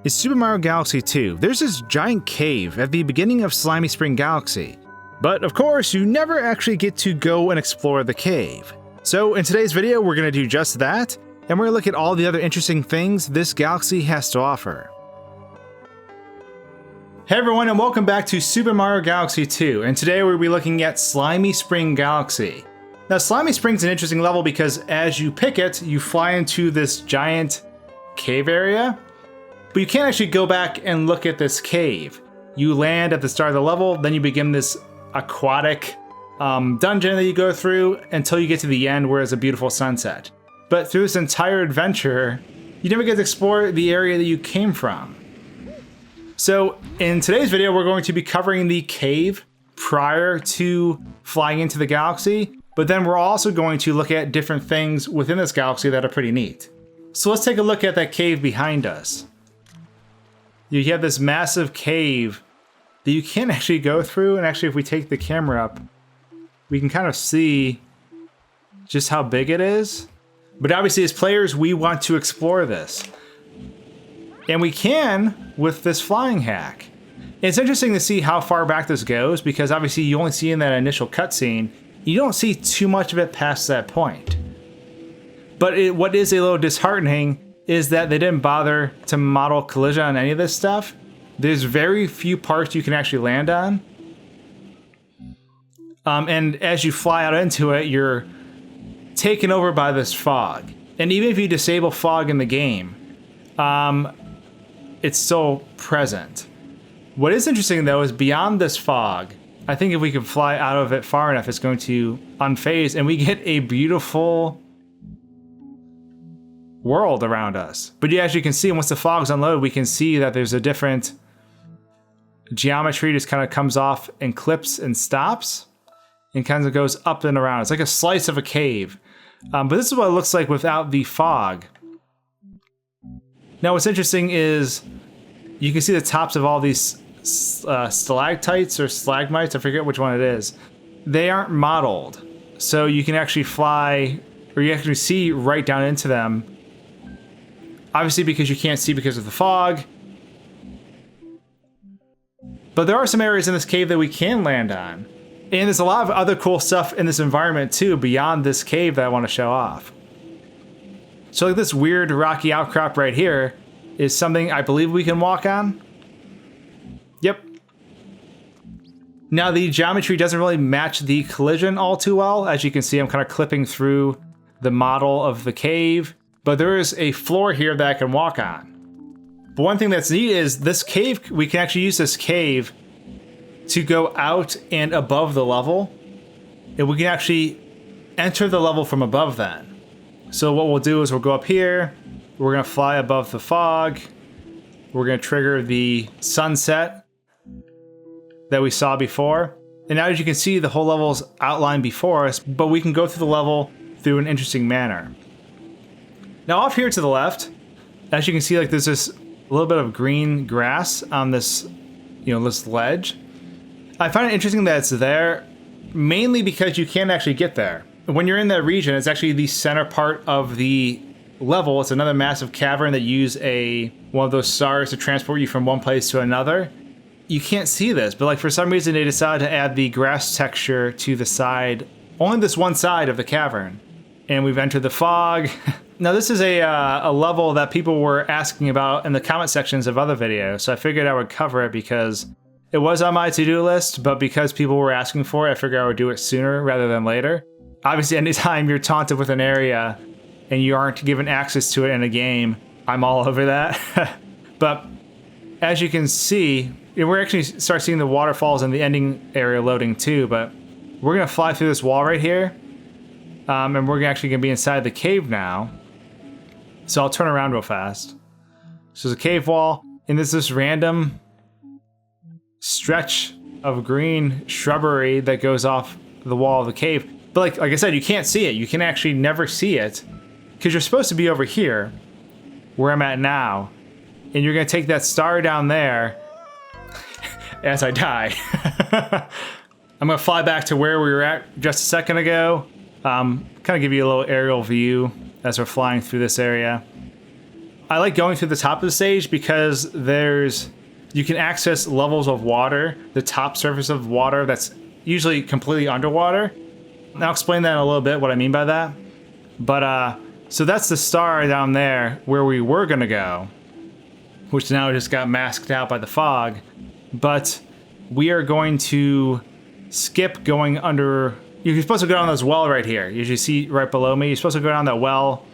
is Super Mario Galaxy 2. There's this giant cave at the beginning of Slimy Spring Galaxy. But of course, you never actually get to go and explore the cave. So in today's video, we're going to do just that, and we're going to look at all the other interesting things this galaxy has to offer. Hey everyone, and welcome back to Super Mario Galaxy 2, and today we'll be looking at Slimy Spring Galaxy. Now Slimy Spring's an interesting level because as you pick it, you fly into this giant cave area, but you can't actually go back and look at this cave. You land at the start of the level, then you begin this aquatic dungeon that you go through until you get to the end where it's a beautiful sunset. But through this entire adventure, you never get to explore the area that you came from. So in today's video, we're going to be covering the cave prior to flying into the galaxy, but then we're also going to look at different things within this galaxy that are pretty neat. So let's take a look at that cave behind us. You have this massive cave that you can't actually go through, and actually if we take the camera up, we can kind of see just how big it is. But obviously as players, we want to explore this. And we can with this flying hack. It's interesting to see how far back this goes because obviously you only see in that initial cutscene, you don't see too much of it past that point. But what is a little disheartening is that they didn't bother to model collision on any of this stuff. There's very few parts you can actually land on. And as you fly out into it, you're taken over by this fog. And even if you disable fog in the game, it's still present. What is interesting though is beyond this fog, I think if we can fly out of it far enough, it's going to unphase and we get a beautiful world around us. But you actually can see once the fog's unloaded, we can see that there's a different geometry, just kind of comes off and clips and stops and kind of goes up and around. It's like a slice of a cave. But this is what it looks like without the fog. Now what's interesting is you can see the tops of all these stalactites or stalagmites, I forget which one it is. They aren't modeled. So you can actually fly, or you actually see right down into them. Obviously because you can't see because of the fog. But there are some areas in this cave that we can land on. And there's a lot of other cool stuff in this environment too, beyond this cave that I want to show off. So like this weird rocky outcrop right here is something I believe we can walk on. Yep. Now the geometry doesn't really match the collision all too well. As you can see, I'm kind of clipping through the model of the cave, but there is a floor here that I can walk on. But one thing that's neat is this cave, we can actually use this cave to go out and above the level, and we can actually enter the level from above then. So what we'll do is we'll go up here, we're gonna fly above the fog, we're gonna trigger the sunset that we saw before, and now as you can see the whole level's outlined before us, but we can go through the level through an interesting manner. Now off here to the left, as you can see, like there's this little bit of green grass on this, this ledge. I find it interesting that it's there, mainly because you can't actually get there. When you're in that region, it's actually the center part of the level. It's another massive cavern that use one of those stars to transport you from one place to another. You can't see this, but like for some reason they decided to add the grass texture to the side, only this one side of the cavern. And we've entered the fog. Now this is a level that people were asking about in the comment sections of other videos, so I figured I would cover it because it was on my to-do list, but because people were asking for it, I figured I would do it sooner rather than later. Obviously, anytime you're taunted with an area and you aren't given access to it in a game, I'm all over that. But as you can see, we're actually start seeing the waterfalls in the ending area loading too, but we're gonna fly through this wall right here. And we're actually gonna be inside the cave now. So I'll turn around real fast. So there's a cave wall, and there's this random stretch of green shrubbery that goes off the wall of the cave. But like I said, you can't see it. You can actually never see it because you're supposed to be over here where I'm at now. And you're gonna take that star down there as I die. I'm gonna fly back to where we were at just a second ago. Kind of give you a little aerial view as we're flying through this area. I like going through the top of the stage because you can access levels of water, the top surface of water that's usually completely underwater. And I'll explain that in a little bit, what I mean by that. But, so that's the star down there where we were gonna go, which now just got masked out by the fog. But we are going to skip going under. You're supposed to go down this well right here. You should see right below me. You're supposed to go down that well,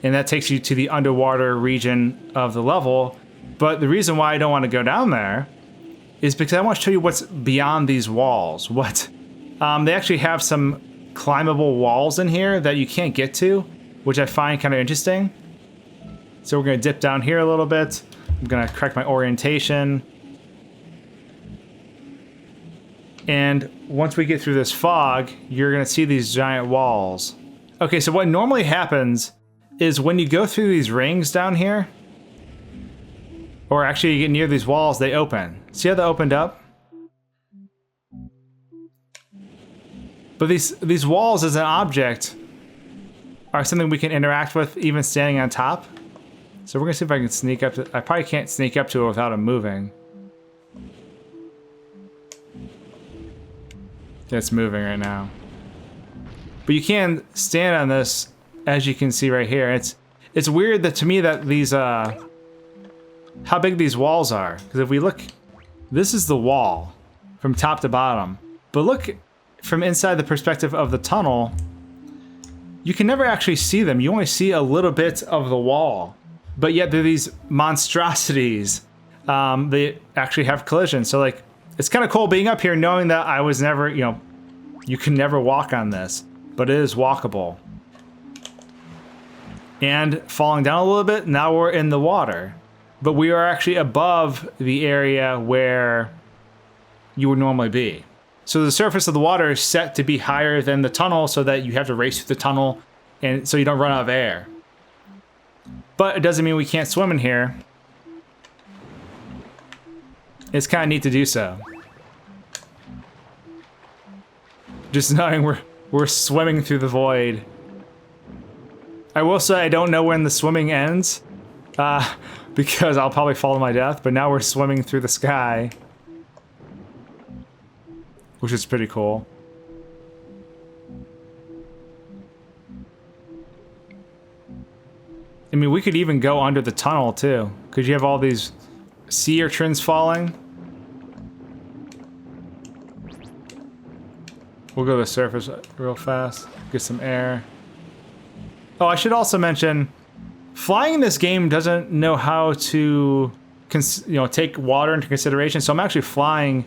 and that takes you to the underwater region of the level. But the reason why I don't want to go down there is because I want to show you what's beyond these walls. They actually have some climbable walls in here that you can't get to, which I find kind of interesting. So we're going to dip down here a little bit. I'm going to correct my orientation. And once we get through this fog, you're going to see these giant walls. Okay, so what normally happens is when you go through these rings down here, or actually you get near these walls, they open. See how they opened up? But these walls as an object are something we can interact with even standing on top. So we're gonna see if I can sneak up to, I probably can't sneak up to it without it moving. It's moving right now. But you can stand on this, as you can see right here. It's weird that to me that these how big these walls are. Because if we look, this is the wall from top to bottom. But look from inside the perspective of the tunnel, you can never actually see them. You only see a little bit of the wall. But yet they're these monstrosities. They actually have collisions. So like, it's kind of cool being up here knowing that I was never, you can never walk on this, but it is walkable. And falling down a little bit, now we're in the water. But we are actually above the area where you would normally be. So the surface of the water is set to be higher than the tunnel so that you have to race through the tunnel and so you don't run out of air. But it doesn't mean we can't swim in here. It's kind of neat to do so. Just knowing we're swimming through the void. I will say I don't know when the swimming ends, because I'll probably fall to my death, but now we're swimming through the sky. Which is pretty cool. I mean, we could even go under the tunnel too, because you have all these sea urchins falling. We'll go to the surface real fast, get some air. Oh, I should also mention, flying in this game doesn't know how to, take water into consideration. So I'm actually flying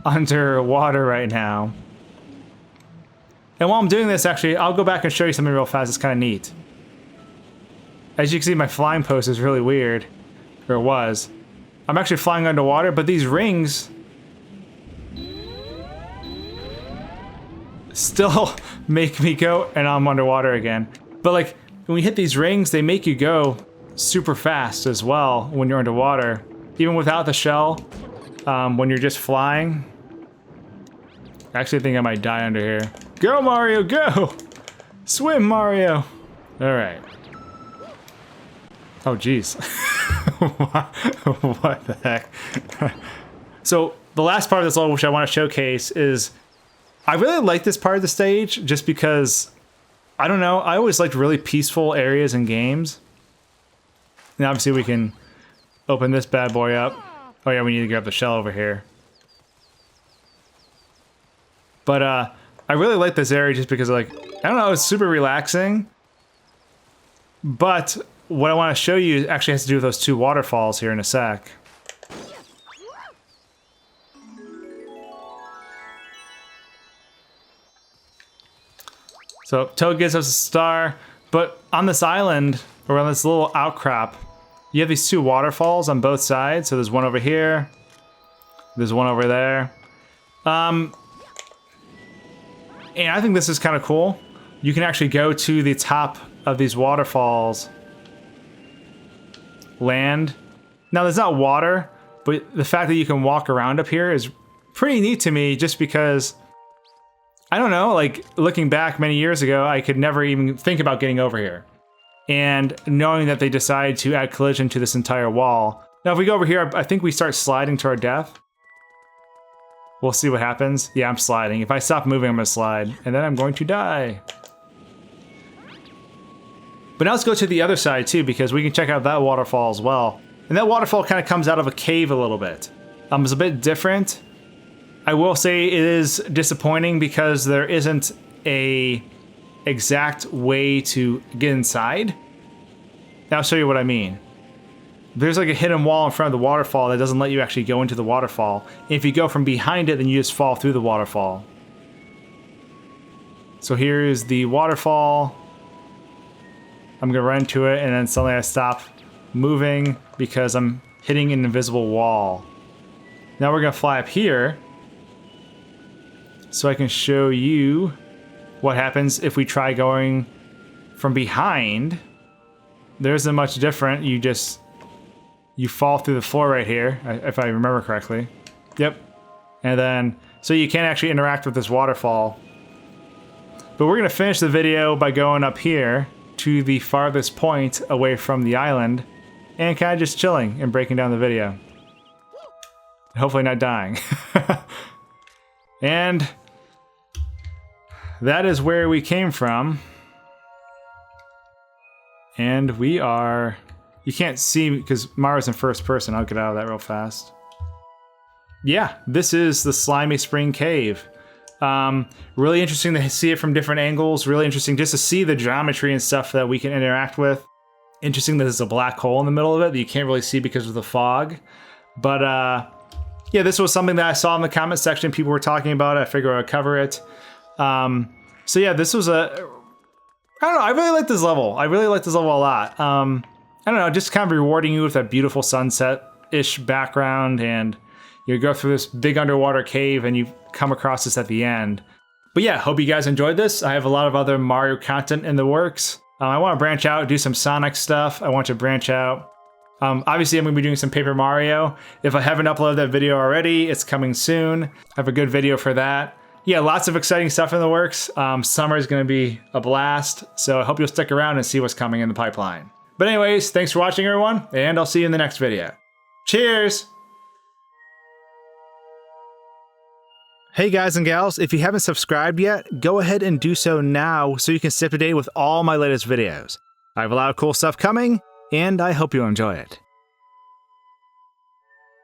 underwater right now. And while I'm doing this, actually, I'll go back and show you something real fast. It's kind of neat. As you can see, my flying pose is really weird, or it was. I'm actually flying underwater, but these rings still make me go, and I'm underwater again. But like, when we hit these rings, they make you go super fast as well when you're underwater. Even without the shell, when you're just flying. Actually, I think I might die under here. Go, Mario, go! Swim, Mario! Alright. Oh, jeez. What the heck? So, the last part of this level which I want to showcase is I really like this part of the stage just because, I don't know, I always liked really peaceful areas in games. And obviously we can open this bad boy up. Oh yeah, we need to grab the shell over here. But I really like this area just because, like, I don't know, it's super relaxing. But what I want to show you actually has to do with those two waterfalls here in a sec. So Toad gives us a star, but on this island, or on this little outcrop, you have these two waterfalls on both sides. So there's one over here, there's one over there. And I think this is kind of cool. You can actually go to the top of these waterfalls, land. Now there's not water, but the fact that you can walk around up here is pretty neat to me just because, I don't know, like looking back many years ago, I could never even think about getting over here. and knowing that they decide to add collision to this entire wall. Now, if we go over here, I think we start sliding to our death. We'll see what happens. Yeah, I'm sliding. If I stop moving, I'm gonna slide, and then I'm going to die. But now let's go to the other side too, because we can check out that waterfall as well. And that waterfall kind of comes out of a cave a little bit. It's a bit different. I will say it is disappointing because there isn't a exact way to get inside. Now I'll show you what I mean. There's like a hidden wall in front of the waterfall that doesn't let you actually go into the waterfall. If you go from behind it, then you just fall through the waterfall. So here is the waterfall. I'm gonna run to it, and then suddenly I stop moving because I'm hitting an invisible wall. Now we're gonna fly up here so I can show you what happens if we try going from behind. There isn't much different. You fall through the floor right here, if I remember correctly. Yep. And then, so you can't actually interact with this waterfall. But we're gonna finish the video by going up here to the farthest point away from the island and kind of just chilling and breaking down the video. Hopefully not dying. And that is where we came from. And we are... You can't see because Mara's in first person. I'll get out of that real fast. Yeah, this is the Slimy Spring Cave. Really interesting to see it from different angles. Really interesting just to see the geometry and stuff that we can interact with. Interesting that there's a black hole in the middle of it that you can't really see because of the fog. But yeah, this was something that I saw in the comment section. People were talking about it. I figured I'd cover it. So yeah, this was I don't know. I really like this level. I really like this level a lot. I don't know, just kind of rewarding you with that beautiful sunset-ish background, and you go through this big underwater cave and you come across this at the end. But yeah, hope you guys enjoyed this. I have a lot of other Mario content in the works. I want to branch out, do some Sonic stuff. I want to branch out. Obviously, I'm going to be doing some Paper Mario. If I haven't uploaded that video already, it's coming soon. I have a good video for that. Yeah, lots of exciting stuff in the works. Summer is going to be a blast, so I hope you'll stick around and see what's coming in the pipeline. But anyways, thanks for watching, everyone, and I'll see you in the next video. Cheers! Hey guys and gals, if you haven't subscribed yet, go ahead and do so now so you can stay up to date with all my latest videos. I have a lot of cool stuff coming, and I hope you enjoy it.